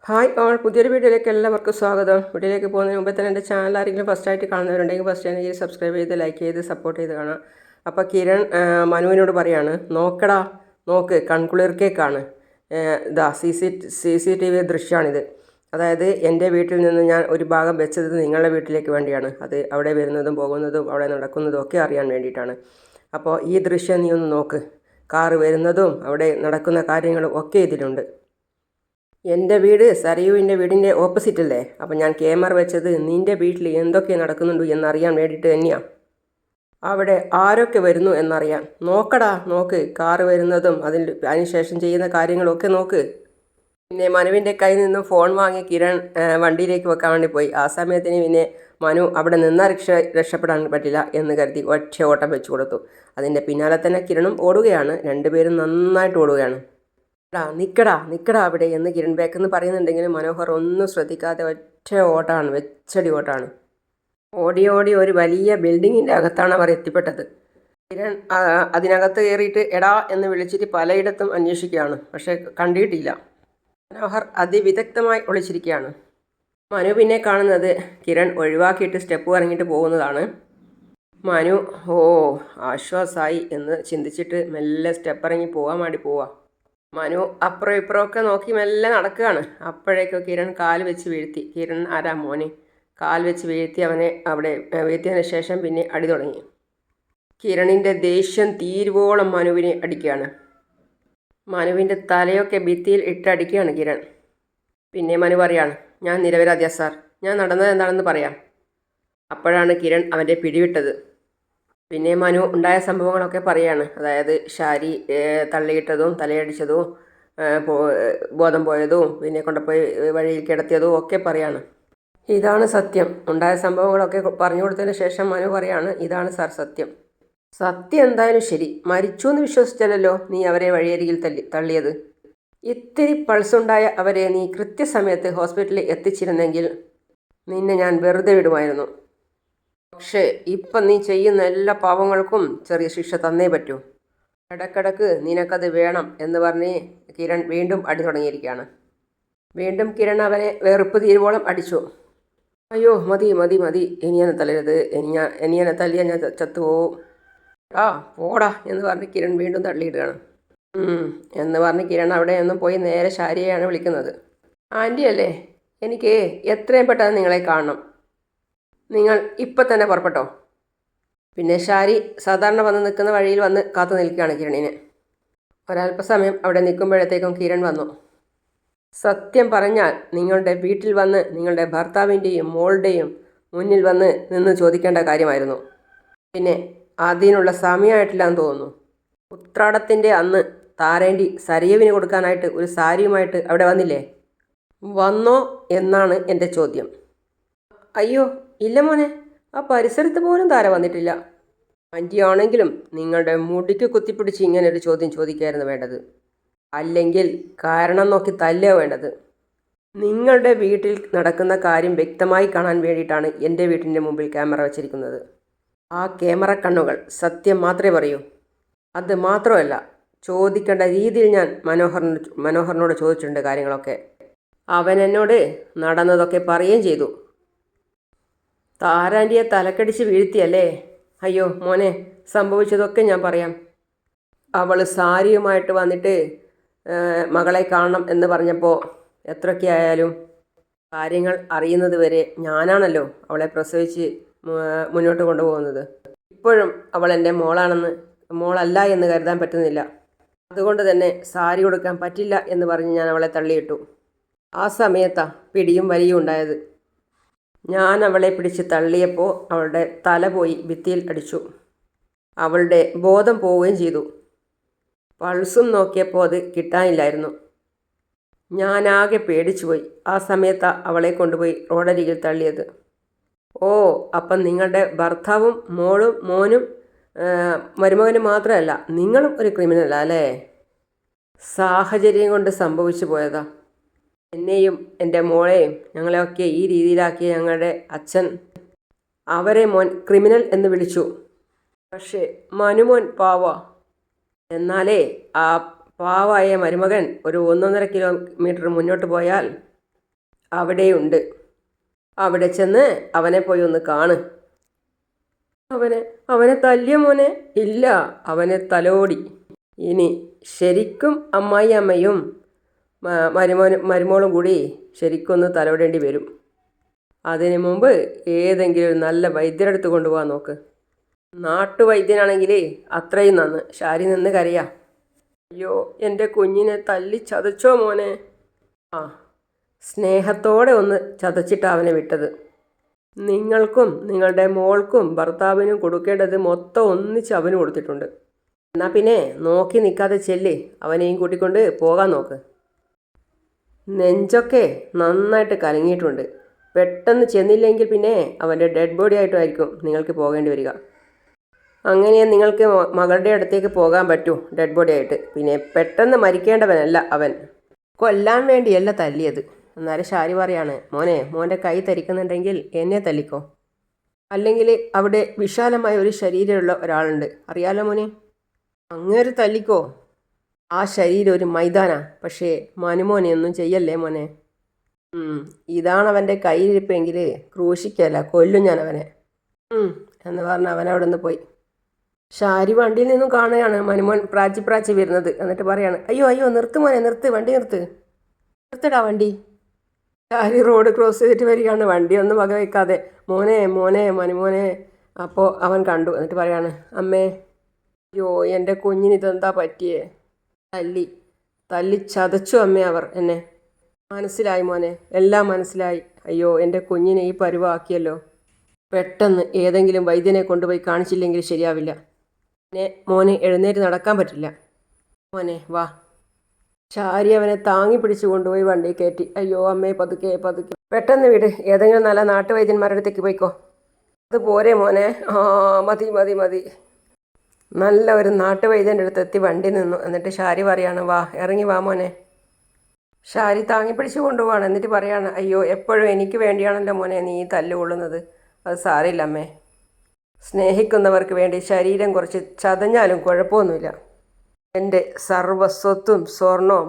Hi all, പുതിയൊരു വീഡിയോയിലേക്ക് എല്ലാവർക്കും സ്വാഗതം. വീഡിയോയിലേക്ക് പോകുന്നതിന് മുമ്പേ തന്നെ എൻ്റെ ചാനൽ ആരെങ്കിലും ഫസ്റ്റായിട്ട് കാണുന്നവരുണ്ടെങ്കിൽ ഫസ്റ്റ് തന്നെ സബ്സ്ക്രൈബ് ചെയ്ത് ലൈക്ക് ചെയ്ത് സപ്പോർട്ട് ചെയ്ത് കാണാം. അപ്പോൾ കിരൺ മനുവിനോട് പറയാണ്, നോക്കടാ നോക്ക്, കൺകുളിർക്കേക്കാണ് ഇതാ CCTV ദൃശ്യമാണിത്. അതായത് എൻ്റെ വീട്ടിൽ നിന്ന് ഞാൻ ഒരു ഭാഗം വെച്ചത് നിങ്ങളുടെ വീട്ടിലേക്ക് വേണ്ടിയാണ്. അത് അവിടെ വരുന്നതും പോകുന്നതും അവിടെ നടക്കുന്നതും ഒക്കെ അറിയാൻ വേണ്ടിയിട്ടാണ്. അപ്പോൾ ഈ ദൃശ്യം നീ ഒന്ന് നോക്ക്. കാറ് വരുന്നതും അവിടെ നടക്കുന്ന കാര്യങ്ങളും ഒക്കെ ഇതിലുണ്ട്. എൻ്റെ വീട് സരയുവിൻ്റെ വീടിൻ്റെ ഓപ്പോസിറ്റ് അല്ലേ? അപ്പം ഞാൻ ക്യാമറ വെച്ചത് നിൻ്റെ വീട്ടിൽ എന്തൊക്കെ നടക്കുന്നുണ്ട് എന്നറിയാൻ വേണ്ടിയിട്ട് തന്നെയാണ്. അവിടെ ആരൊക്കെ വരുന്നു എന്നറിയാൻ. നോക്കടാ നോക്ക്, കാറ് വരുന്നതും അതിനുശേഷം ചെയ്യുന്ന കാര്യങ്ങളൊക്കെ നോക്ക്. പിന്നെ മനുവിൻ്റെ കയ്യിൽ നിന്നും ഫോൺ വാങ്ങി കിരൺ വണ്ടിയിലേക്ക് വെക്കാൻ വേണ്ടി പോയി. ആ സമയത്തിന് പിന്നെ മനു അവിടെ നിന്നാൽ രക്ഷപ്പെടാൻ പറ്റില്ല എന്ന് കരുതി ഒറ്റ ഓട്ടം വെച്ച് കൊടുത്തു. അതിൻ്റെ പിന്നാലെ തന്നെ കിരണും ഓടുകയാണ്. രണ്ടുപേരും നന്നായിട്ട് ഓടുകയാണ്. നിക്കടാ അവിടെ എന്ന് കിരൺ ബേക്കെന്ന് പറയുന്നുണ്ടെങ്കിലും മനോഹർ ഒന്നും ശ്രദ്ധിക്കാതെ ഒറ്റ ഓട്ടാണ്, വെച്ചടി ഓട്ടാണ്. ഓടി ഒരു വലിയ ബിൽഡിങ്ങിൻ്റെ അകത്താണ് അവർ എത്തിപ്പെട്ടത്. കിരൺ അതിനകത്ത് കയറിയിട്ട് എടാ എന്ന് വിളിച്ചിട്ട് പലയിടത്തും അന്വേഷിക്കുകയാണ്. പക്ഷെ കണ്ടിട്ടില്ല. മനോഹർ അതിവിദഗ്ധമായി ഒളിച്ചിരിക്കുകയാണ്. മനു പിന്നെ കാണുന്നത് കിരൺ ഒഴിവാക്കിയിട്ട് സ്റ്റെപ്പ് ഇറങ്ങിയിട്ട് പോകുന്നതാണ്. മനു ആശ്വാസമായി എന്ന് ചിന്തിച്ചിട്ട് മെല്ലെ സ്റ്റെപ്പ് ഇറങ്ങി പോകാൻ വേണ്ടി പോവാ. മനു അപ്പുറം ഇപ്പുറമൊക്കെ നോക്കി മെല്ലെ നടക്കുകയാണ്. അപ്പോഴേക്കും കിരൺ കാൽ വെച്ച് വീഴ്ത്തി. കിരൺ ആരാ മോനെ? കാൽ വെച്ച് വീഴ്ത്തി അവനെ അവിടെ വീഴ്ത്തിയതിന് ശേഷം പിന്നെ അടി തുടങ്ങി. കിരണിൻ്റെ ദേഷ്യം തീരുവോളം മനുവിനെ അടിക്കുകയാണ്. മനുവിൻ്റെ തലയൊക്കെ ഭിത്തിയിൽ ഇട്ടടിക്കുകയാണ് കിരൺ. പിന്നെ മനു പറയാണ്, ഞാൻ നിരപരാധിയാ സാർ, ഞാൻ നടന്നത് എന്താണെന്ന് പറയാം. അപ്പോഴാണ് കിരൺ അവൻ്റെ പിടിവിട്ടത്. പിന്നെ മനു ഉണ്ടായ സംഭവങ്ങളൊക്കെ പറയാണ്. അതായത് ഷാരി തള്ളിയിട്ടതും തലയടിച്ചതും ബോധം പോയതും പിന്നെ കൊണ്ടുപോയി വഴിയിൽ കിടത്തിയതും ഒക്കെ പറയാണ്. ഇതാണ് സത്യം. ഉണ്ടായ സംഭവങ്ങളൊക്കെ പറഞ്ഞു കൊടുത്തതിന് ശേഷം മനു പറയാണ്, ഇതാണ് സാർ സത്യം. സത്യം എന്തായാലും ശരി, മരിച്ചു എന്ന് വിശ്വസിച്ചല്ലോ നീ അവരെ വഴിയരികിൽ തള്ളിയത്. ഇത്തിരി പൾസുണ്ടായ അവരെ നീ കൃത്യസമയത്ത് ഹോസ്പിറ്റലിൽ എത്തിച്ചിരുന്നെങ്കിൽ നിന്നെ ഞാൻ വെറുതെ വിടുമായിരുന്നു. പക്ഷേ ഇപ്പം നീ ചെയ്യുന്ന എല്ലാ പാവങ്ങൾക്കും ചെറിയ ശിക്ഷ തന്നേ പറ്റൂ. ഇടക്കിടക്ക് നിനക്കത് വേണം എന്ന് പറഞ്ഞ് കിരൺ വീണ്ടും അടി തുടങ്ങിയിരിക്കുകയാണ്. വീണ്ടും കിരൺ അവനെ വെറുപ്പ് തീരുവോളം അടിച്ചു. അയ്യോ മതി മതി മതി, ഇനിയനെ തല്ലരുത്, ഇനിയനെ തല്ലിയാൽ ഞാൻ ചത്തുപോവും. പോടാ എന്ന് പറഞ്ഞ് കിരൺ വീണ്ടും തള്ളിയിടുകയാണ്. എന്ന് പറഞ്ഞ് കിരൺ അവിടെ നിന്നും പോയി നേരെ ശാരിയെയാണ് വിളിക്കുന്നത്. ആൻറ്റി അല്ലേ, എനിക്ക് എത്രയും പെട്ടെന്ന് നിങ്ങളെ കാണണം. നിങ്ങൾ ഇപ്പം തന്നെ പുറപ്പെട്ടോ. പിന്നെ ഷാരി സാധാരണ വന്ന് നിൽക്കുന്ന വഴിയിൽ വന്ന് കാത്തു നിൽക്കുകയാണ് കിരണിനെ. ഒരല്പസമയം അവിടെ നിൽക്കുമ്പോഴത്തേക്കും കിരൺ വന്നു. സത്യം പറഞ്ഞാൽ നിങ്ങളുടെ വീട്ടിൽ വന്ന് നിങ്ങളുടെ ഭർത്താവിൻ്റെയും മോളുടെയും മുന്നിൽ വന്ന് നിന്ന് ചോദിക്കേണ്ട കാര്യമായിരുന്നു. പിന്നെ അതിനുള്ള സമയമായിട്ടില്ലാന്ന് തോന്നുന്നു. ഉത്രാടത്തിൻ്റെ അന്ന് താരേണ്ടി സരയുവിന് കൊടുക്കാനായിട്ട് ഒരു സാരിയുമായിട്ട് അവിടെ വന്നില്ലേ? വന്നോ എന്നാണ് എൻ്റെ ചോദ്യം. അയ്യോ ഇല്ല മോനെ, ആ പരിസരത്ത് പോലും താര വന്നിട്ടില്ല. ആൻറ്റി ആണെങ്കിലും നിങ്ങളുടെ മുടിക്ക് കുത്തിപ്പിടിച്ച് ഇങ്ങനെ ഒരു ചോദ്യം ചോദിക്കായിരുന്നു വേണ്ടത്. അല്ലെങ്കിൽ കാരണം നോക്കി തല്ലുക വേണ്ടത്. നിങ്ങളുടെ വീട്ടിൽ നടക്കുന്ന കാര്യം വ്യക്തമായി കാണാൻ വേണ്ടിയിട്ടാണ് എൻ്റെ വീട്ടിൻ്റെ മുമ്പിൽ ക്യാമറ വച്ചിരിക്കുന്നത്. ആ ക്യാമറ കണ്ണുകൾ സത്യം മാത്രമേ പറയൂ. അത് മാത്രമല്ല, ചോദിക്കേണ്ട രീതിയിൽ ഞാൻ മനോഹറിനോട് ചോദിച്ചിട്ടുണ്ട് കാര്യങ്ങളൊക്കെ. അവൻ എന്നോട് നടന്നതൊക്കെ പറയുകയും ചെയ്തു. താരാൻ്റിയെ തലക്കടിച്ച് വീഴ്ത്തിയല്ലേ? അയ്യോ മോനെ, സംഭവിച്ചതൊക്കെ ഞാൻ പറയാം. അവൾ സാരിയുമായിട്ട് വന്നിട്ട് മകളെ കാണണം എന്ന് പറഞ്ഞപ്പോൾ എത്രയൊക്കെയായാലും കാര്യങ്ങൾ അറിയുന്നത് വരെ ഞാനാണല്ലോ അവളെ പ്രസവിച്ച് മുന്നോട്ട് കൊണ്ടുപോകുന്നത്. ഇപ്പോഴും അവൾ എൻ്റെ മോളല്ല എന്ന് കരുതാൻ പറ്റുന്നില്ല. അതുകൊണ്ട് തന്നെ സാരി കൊടുക്കാൻ പറ്റില്ല എന്ന് പറഞ്ഞ് ഞാൻ അവളെ തള്ളിയിട്ടു. ആ സമയത്താണ് പിടിയും വലിയും ഉണ്ടായത്. ഞാൻ അവളെ പിടിച്ച് തള്ളിയപ്പോൾ അവളുടെ തല പോയി ഭിത്തിയിൽ അടിച്ചു. അവളുടെ ബോധം പോവുകയും ചെയ്തു. പൾസും നോക്കിയപ്പോൾ അത് കിട്ടാനില്ലായിരുന്നു. ഞാനാകെ പേടിച്ചുപോയി. ആ സമയത്താണ് അവളെ കൊണ്ടുപോയി റോഡരികിൽ തള്ളിയത്. അപ്പം നിങ്ങളുടെ ഭർത്താവും മോനും മരുമകനും മാത്രമല്ല, നിങ്ങളും ഒരു ക്രിമിനലാ അല്ലേ? സാഹചര്യം കൊണ്ട് സംഭവിച്ചു പോയതാ. എന്നെയും എൻ്റെ മോളെയും ഞങ്ങളെയൊക്കെ ഈ രീതിയിലാക്കിയ ഞങ്ങളുടെ അച്ഛൻ അവരെ മോൻ ക്രിമിനൽ എന്ന് വിളിച്ചു. പക്ഷേ മനുമോൻ പാവ. എന്നാലേ ആ പാവായ മരുമകൻ ഒരു 1.5 കിലോമീറ്റർ മുന്നോട്ട് പോയാൽ അവിടെയുണ്ട്. അവിടെ ചെന്ന് അവനെ പോയി ഒന്ന് കാണ്. അവനെ അവനെ തല്ലിയ മോനെ? ഇല്ല, അവനെ തലോടി. ഇനി ശരിക്കും അമ്മായി അമ്മയും മരുമോളും കൂടി ശരിക്കൊന്ന് തലോടേണ്ടി വരും. അതിനു മുമ്പ് ഏതെങ്കിലും ഒരു നല്ല വൈദ്യരെടുത്ത് കൊണ്ടുപോകാൻ നോക്ക്. നാട്ടുവൈദ്യനാണെങ്കിൽ അത്രയും നന്ന്. ശാരി നിന്ന് കരയാ. അയ്യോ, എൻ്റെ കുഞ്ഞിനെ തല്ലി ചതച്ചോ മോനെ? ആ, സ്നേഹത്തോടെ ഒന്ന് ചതച്ചിട്ട് അവനെ വിട്ടത്. നിങ്ങൾക്കും നിങ്ങളുടെ മോൾക്കും ഭർത്താവിനും കൊടുക്കേണ്ടത് മൊത്തം ഒന്നിച്ച് അവന് കൊടുത്തിട്ടുണ്ട്. എന്നാൽ പിന്നെ നോക്കി നിൽക്കാതെ ചെല്ല്, അവനെയും കൂട്ടിക്കൊണ്ട് പോകാൻ നോക്ക്. നെഞ്ചൊക്കെ നന്നായിട്ട് കലങ്ങിയിട്ടുണ്ട്. പെട്ടെന്ന് ചെന്നില്ലെങ്കിൽ പിന്നെ അവൻ്റെ ഡെഡ് ബോഡി ആയിട്ടുമായിരിക്കും നിങ്ങൾക്ക് പോകേണ്ടി വരിക. അങ്ങനെ നിങ്ങൾക്ക് മകളുടെ അടുത്തേക്ക് പോകാൻ പറ്റൂ ഡെഡ് ബോഡി ആയിട്ട്. പിന്നെ പെട്ടെന്ന് മരിക്കേണ്ടവനല്ല അവൻ. കൊല്ലാൻ വേണ്ടിയല്ല തല്ലിയത്. എന്നാലും ശാരി പറയാണ്, മോൻ്റെ കൈ തരിക്കുന്നുണ്ടെങ്കിൽ എന്നെ തല്ലിക്കോ. അല്ലെങ്കിൽ അവിടെ വിശാലമായ ഒരു ശരീരമുള്ള ഒരാളുണ്ട്, അറിയാലോ മോനെ, അങ്ങേര് തല്ലിക്കോ. ആ ശരീരം ഒരു മൈതാനാ. പക്ഷേ മനുമോനെ ഒന്നും ചെയ്യല്ലേ മോനെ. ഇതാണ് അവൻ്റെ കയ്യിലിരിപ്പെങ്കിൽ ക്രൂശിക്കല്ല, കൊല്ലും ഞാൻ അവനെ എന്ന് പറഞ്ഞ് അവൻ അവിടെ നിന്ന് പോയി. ശാരി വണ്ടിയിൽ നിന്നും കാണുകയാണ് മനുമോൻ പ്രാച്ചി വരുന്നത്. എന്നിട്ട് പറയാണ്, അയ്യോ നിർത്ത് മോനെ, നിർത്ത്, വണ്ടി നിർത്തടാ വണ്ടി. ശാരി റോഡ് ക്രോസ് ചെയ്തിട്ട് വരികയാണ്, വണ്ടിയൊന്നും വകവയ്ക്കാതെ. മോനെ മനുമോനെ. അപ്പോൾ അവൻ കണ്ടു. എന്നിട്ട് പറയാണ്, അമ്മേ, അയ്യോ എൻ്റെ കുഞ്ഞിന് ഇതെന്താ പറ്റിയേ? തല്ലി ചതച്ചു അമ്മേ അവർ എന്നെ. മനസ്സിലായി മോനെ, എല്ലാം മനസ്സിലായി. അയ്യോ, എൻ്റെ കുഞ്ഞിനെ ഈ പരുവാക്കിയല്ലോ. പെട്ടെന്ന് ഏതെങ്കിലും വൈദ്യനെ കൊണ്ടുപോയി കാണിച്ചില്ലെങ്കിൽ ശരിയാവില്ല. മോനെ എഴുന്നേറ്റ് നടക്കാൻ പറ്റില്ല. മോനെ വാ. ശാരി അവനെ താങ്ങി പിടിച്ചു കൊണ്ടുപോയി വണ്ടി കയറ്റി. അയ്യോ അമ്മേ, പതുക്കെ. പെട്ടെന്ന് വിട്, ഏതെങ്കിലും നല്ല നാട്ടുവൈദ്യന്മാരുടെ അടുത്തേക്ക് പോയിക്കോ. അത് പോരെ മോനെ? മതി. നല്ല ഒരു നാട്ടുവൈദ്യൻ്റെ അടുത്ത് എത്തി വണ്ടി നിന്നു. എന്നിട്ട് ശാരി പറയാണ്, വാ, ഇറങ്ങി വാ മോനെ. ശാരി താങ്ങി പിടിച്ചു കൊണ്ടുപോവാണ്. എന്നിട്ട് പറയാണ്, അയ്യോ, എപ്പോഴും എനിക്ക് വേണ്ടിയാണല്ലോ മോനെ നീ തല്ലുകൊള്ളുന്നത്. അത് സാരമില്ല അമ്മേ. സ്നേഹിക്കുന്നവർക്ക് വേണ്ടി ശരീരം കുറച്ച് ചതഞ്ഞാലും കുഴപ്പമൊന്നുമില്ല. എൻ്റെ സർവസ്വത്തും സ്വർണവും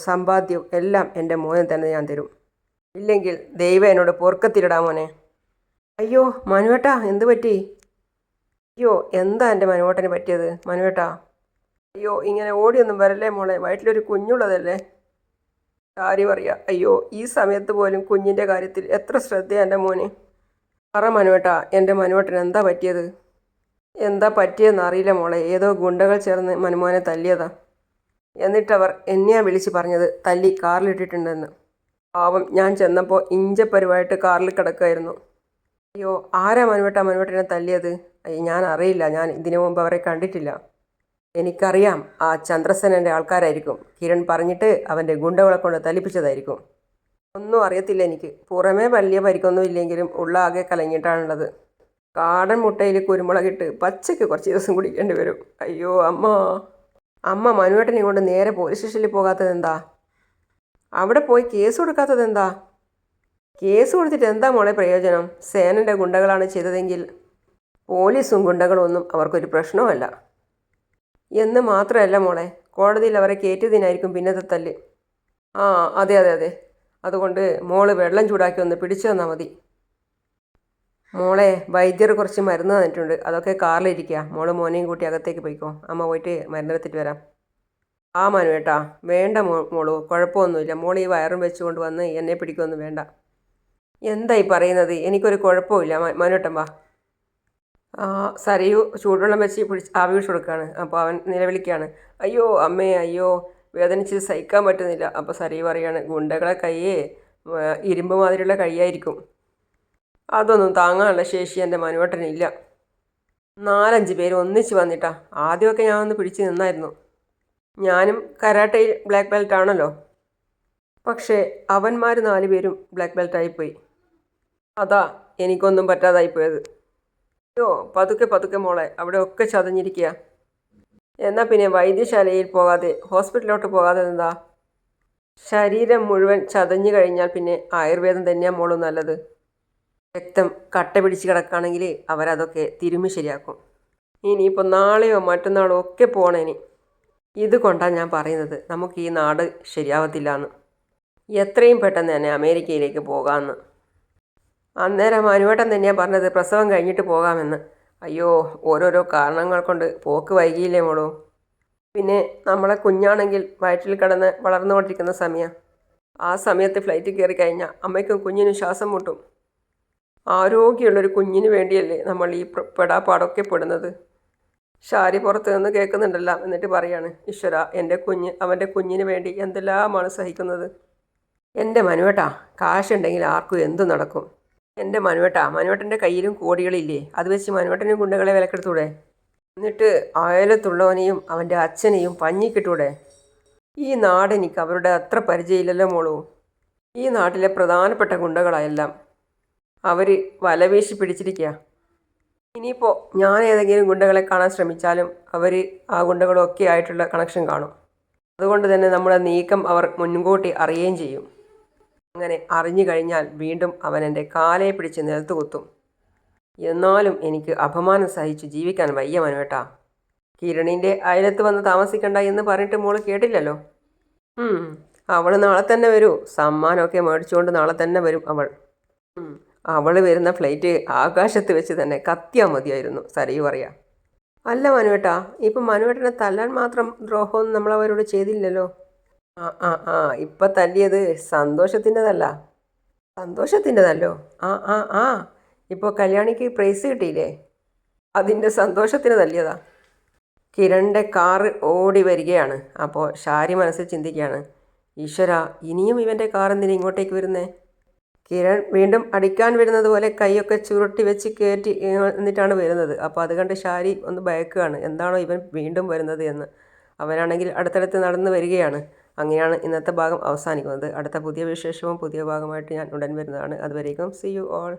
സമ്പാദ്യവും എല്ലാം എൻ്റെ മോനെ തന്നെ ഞാൻ തരും. ഇല്ലെങ്കിൽ ദൈവം എന്നോട് പൊറുക്കത്തിലിടാ മോനെ. അയ്യോ മനുവേട്ടാ, എന്ത് പറ്റി? അയ്യോ, എന്താ എൻ്റെ മനുവേട്ടന് പറ്റിയത്? മനുവേട്ടാ, അയ്യോ, ഇങ്ങനെ ഓടിയൊന്നും വരല്ലേ മോളെ, വയറ്റിലൊരു കുഞ്ഞുള്ളതല്ലേ. ശാരി പറയാ, അയ്യോ, ഈ സമയത്ത് പോലും കുഞ്ഞിൻ്റെ കാര്യത്തിൽ എത്ര ശ്രദ്ധയാണ് എൻ്റെ മോന്. പറ മനുവേട്ടാ, എൻ്റെ മനുവേട്ടന് എന്താ പറ്റിയത്? എന്താ പറ്റിയെന്ന് അറിയില്ല മോളെ, ഏതോ ഗുണ്ടകൾ ചേർന്ന് മനുമോനെ തല്ലിയതാ. എന്നിട്ടവർ എന്നെയാ വിളിച്ച് പറഞ്ഞത് തല്ലി കാറിലിട്ടിട്ടുണ്ടെന്ന്. പാവം, ഞാൻ ചെന്നപ്പോൾ ഇഞ്ചപ്പരുവായിട്ട് കാറിൽ കിടക്കുമായിരുന്നു. അയ്യോ, ആരാ മനുവേട്ടനെ തല്ലിയത്? ഞാൻ അറിയില്ല, ഞാൻ ഇതിനു മുമ്പ് അവരെ കണ്ടിട്ടില്ല. എനിക്കറിയാം, ആ ചന്ദ്രസേനൻ്റെ ആൾക്കാരായിരിക്കും. കിരൺ പറഞ്ഞിട്ട് അവൻ്റെ ഗുണ്ടകളെ കൊണ്ട് തല്ലിപ്പിച്ചതായിരിക്കും. ഒന്നും അറിയത്തില്ല എനിക്ക്. പുറമേ വലിയ പരിക്കൊന്നും ഇല്ലെങ്കിലും ഉള്ള ആകെ കലങ്ങിയിട്ടാണുള്ളത്. കാടൻ മുട്ടയിൽ കുരുമുളകിട്ട് പച്ചയ്ക്ക് കുറച്ച് ദിവസം കുടിക്കേണ്ടി വരും. അയ്യോ അമ്മ മനുവേട്ടനെ കൊണ്ട് നേരെ പോലീസ് സ്റ്റേഷനിൽ പോകാത്തത് എന്താ? അവിടെ പോയി കേസ് കൊടുക്കാത്തത് എന്താ? കേസ് കൊടുത്തിട്ട് എന്താ മോളെ പ്രയോജനം? സേനൻ്റെ ഗുണ്ടകളാണ് ചെയ്തതെങ്കിൽ പോലീസും ഗുണ്ടകളും ഒന്നും അവർക്കൊരു പ്രശ്നവുമല്ല. എന്ന് മാത്രമല്ല മോളെ, കോടതിയിൽ അവരെ കയറ്റിയതിനായിരിക്കും പിന്നത്തെ തല്ല്. അതെ. അതുകൊണ്ട് മോള് വെള്ളം ചൂടാക്കി ഒന്ന് പിടിച്ചു തന്നാൽ മതി. മോളെ, വൈദ്യർ കുറച്ച് മരുന്ന് തന്നിട്ടുണ്ട്, അതൊക്കെ കാറിലിരിക്കുക. മോള് മോനെയും കൂട്ടി അകത്തേക്ക് പോയിക്കോ. അമ്മ പോയിട്ട് മരുന്നെടുത്തിട്ട് വരാം. മനുവേട്ടാ, വേണ്ട മോളു, കുഴപ്പമൊന്നുമില്ല. മോൾ ഈ വയറും വെച്ചുകൊണ്ട് വന്ന് എന്നെ പിടിക്കൊന്നും വേണ്ട. എന്തായി പറയുന്നത്? എനിക്കൊരു കുഴപ്പമില്ല. മനുവേട്ടൻ വാ. സരയു ചൂടുവെള്ളം വെച്ച് ആവി പിടിച്ച് കൊടുക്കുകയാണ്. അപ്പോൾ അവൻ നിലവിളിക്കുകയാണ്, അയ്യോ അമ്മേ, അയ്യോ, വേദനിച്ച് സഹിക്കാൻ പറ്റുന്നില്ല. അപ്പോൾ സരയു പറയാണ്, ഗുണ്ടകളെ കയ്യേ ഇരുമ്പ് മാതിരിയുള്ള കൈയായിരിക്കും. അതൊന്നും താങ്ങാനുള്ള ശേഷി എൻ്റെ മനുവേട്ടനില്ല. 4-5 പേര് ഒന്നിച്ച് വന്നിട്ടാ. ആദ്യമൊക്കെ ഞാൻ ഒന്ന് പിടിച്ച് നിന്നായിരുന്നു. ഞാനും കരാട്ടയിൽ ബ്ലാക്ക് ബെൽറ്റ് ആണല്ലോ. പക്ഷേ അവന്മാർ 4 പേരും ബ്ലാക്ക് ബെൽറ്റായിപ്പോയി. അതാ എനിക്കൊന്നും പറ്റാതായിപ്പോയത്. അയ്യോ, പതുക്കെ മോളെ, അവിടെ ഒക്കെ ചതഞ്ഞിരിക്കുക. എന്നാൽ പിന്നെ വൈദ്യശാലയിൽ പോകാതെ ഹോസ്പിറ്റലിലോട്ട് പോകാതെ എന്താ? ശരീരം മുഴുവൻ ചതഞ്ഞു കഴിഞ്ഞാൽ പിന്നെ ആയുർവേദം തന്നെയാണ് മോളും നല്ലത്. രക്തം കട്ട പിടിച്ച് കിടക്കുകയാണെങ്കിൽ അവരതൊക്കെ തിരുമ്മി ശരിയാക്കും. ഇനിയിപ്പോൾ നാളെയോ മറ്റന്നാളോ ഒക്കെ പോണേനി. ഇത് കൊണ്ടാണ് ഞാൻ പറയുന്നത് നമുക്ക് ഈ നാട് ശരിയാവത്തില്ല എന്ന്. എത്രയും പെട്ടെന്ന് തന്നെ അമേരിക്കയിലേക്ക് പോകാമെന്ന്. അന്നേരം മനുവേട്ടൻ തന്നെയാണ് പറഞ്ഞത് പ്രസവം കഴിഞ്ഞിട്ട് പോകാമെന്ന്. അയ്യോ, ഓരോരോ കാരണങ്ങൾ കൊണ്ട് പോക്ക് വൈകിയില്ലേ മോളൂ. പിന്നെ നമ്മളെ കുഞ്ഞാണെങ്കിൽ വയറ്റിൽ കിടന്ന് വളർന്നുകൊണ്ടിരിക്കുന്ന സമയം. ആ സമയത്ത് ഫ്ലൈറ്റിൽ കയറി കഴിഞ്ഞാൽ അമ്മയ്ക്കും കുഞ്ഞിനും ശ്വാസം മുട്ടും. ആരോഗ്യമുള്ളൊരു കുഞ്ഞിന് വേണ്ടിയല്ലേ നമ്മൾ ഈ പെടാപ്പാടൊക്കെ പെടുന്നത്. ഷാരി പുറത്ത് നിന്ന് കേൾക്കുന്നുണ്ടല്ലോ, എന്നിട്ട് പറയാണ്, ഈശ്വര, എൻ്റെ കുഞ്ഞ് അവൻ്റെ കുഞ്ഞിന് വേണ്ടി എന്തെല്ലാമാണ് സഹിക്കുന്നത്. എൻ്റെ മനുവേട്ടാ, കാശുണ്ടെങ്കിൽ ആർക്കും എന്തു നടക്കും. എൻ്റെ മനുവേട്ടൻ്റെ കയ്യിലും കോടികളില്ലേ, അത് വെച്ച് മനുവേട്ടനും ഗുണ്ടകളെ വിലക്കെടുത്തൂടെ? എന്നിട്ട് അയലത്തുള്ളവനെയും അവൻ്റെ അച്ഛനെയും പഞ്ഞിക്കിട്ടൂടെ? ഈ നാടെനിക്ക് അവരുടെ അത്ര പരിചയമില്ലല്ലോ മോളൂ. ഈ നാട്ടിലെ പ്രധാനപ്പെട്ട ഗുണ്ടകളെല്ലാം അവർ വലവീശി പിടിച്ചിരിക്കുക. ഇനിയിപ്പോൾ ഞാൻ ഏതെങ്കിലും ഗുണ്ടകളെ കാണാൻ ശ്രമിച്ചാലും അവർ ആ ഗുണ്ടകളൊക്കെ ആയിട്ടുള്ള കണക്ഷൻ കാണും. അതുകൊണ്ട് തന്നെ നമ്മുടെ നീക്കം അവർ മുൻകൂട്ടി അറിയുകയും ചെയ്യും. അങ്ങനെ അറിഞ്ഞു കഴിഞ്ഞാൽ വീണ്ടും അവൻ എൻ്റെ കാലെ പിടിച്ച് നിലത്ത് കുത്തും. എന്നാലും എനിക്ക് അപമാനം സഹിച്ചു ജീവിക്കാൻ വയ്യ മനുവേട്ടാ. കിരണിൻ്റെ അയലത്ത് വന്ന് താമസിക്കണ്ട എന്ന് പറഞ്ഞിട്ട് മോള് കേട്ടില്ലല്ലോ. അവൾ നാളെ തന്നെ വരൂ. സമ്മാനമൊക്കെ മേടിച്ചുകൊണ്ട് നാളെ തന്നെ വരും അവൾ. അവൾ വരുന്ന ഫ്ലൈറ്റ് ആകാശത്ത് വെച്ച് തന്നെ കത്തിയാൽ മതിയായിരുന്നു, സരയു പറയാം. അല്ല മനുവേട്ടാ, ഇപ്പം മനുവേട്ടനെ തല്ലാൻ മാത്രം ദ്രോഹമൊന്നും നമ്മളവരോട് ചെയ്തില്ലല്ലോ. ഇപ്പം തല്ലിയത് സന്തോഷത്തിൻ്റെതല്ല. സന്തോഷത്തിൻ്റെതല്ലോ? ഇപ്പോൾ കല്യാണിക്ക് പ്രൈസ് കിട്ടിയില്ലേ, അതിൻ്റെ സന്തോഷത്തിന് തല്ലിയതാ. കിരണിൻ്റെ കാറ് ഓടി വരികയാണ്. അപ്പോൾ ഷാരി മനസ്സിൽ ചിന്തിക്കുകയാണ്, ഈശ്വര, ഇനിയും ഇവൻ്റെ കാർ എന്തിനാ ഇങ്ങോട്ടേക്ക് വരുന്നേ? കിരൺ വീണ്ടും അടിക്കാൻ വരുന്നത് പോലെ കൈയൊക്കെ ചുരുട്ടി വെച്ച് കയറ്റി എന്നിട്ടാണ് വരുന്നത്. അപ്പോൾ അത് കണ്ട് ഷാരി ഒന്ന് ഭയക്കുകയാണ്, എന്താണോ ഇവൻ വീണ്ടും വരുന്നത് എന്ന്. അവനാണെങ്കിൽ അടുത്തടുത്ത് നടന്ന് വരികയാണ്. അങ്ങനെയാണ് ഇന്നത്തെ ഭാഗം അവസാനിക്കുന്നത്. അടുത്ത പുതിയ വിശേഷവും പുതിയ ഭാഗമായിട്ട് ഞാൻ ഉടൻ വരുന്നതാണ്. അതുവരേക്കും സീ യു ഓൾ.